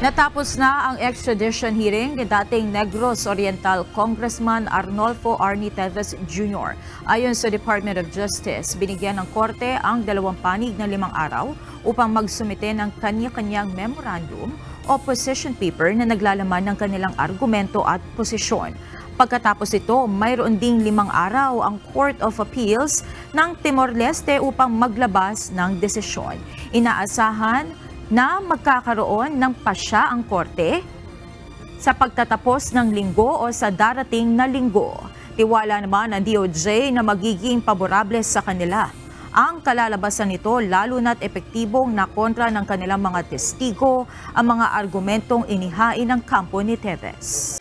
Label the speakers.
Speaker 1: Natapos na ang extradition hearing ni dating Negros Oriental Congressman Arnolfo Arnie Teves Jr. Ayon sa Department of Justice, binigyan ng korte ang dalawang panig na 5 araw upang magsumite ng kanya-kanyang memorandum o position paper na naglalaman ng kanilang argumento at posisyon. Pagkatapos ito, mayroon ding 5 araw ang Court of Appeals ng Timor-Leste upang maglabas ng desisyon. Inaasahan na magkakaroon ng pasya ang korte sa pagtatapos ng linggo o sa darating na linggo. Tiwala naman ng DOJ na magiging paborable sa kanila ang kalalabasan nito, lalo na't epektibong nakontra ng kanilang mga testigo ang mga argumentong inihain ng kampo ni Teves.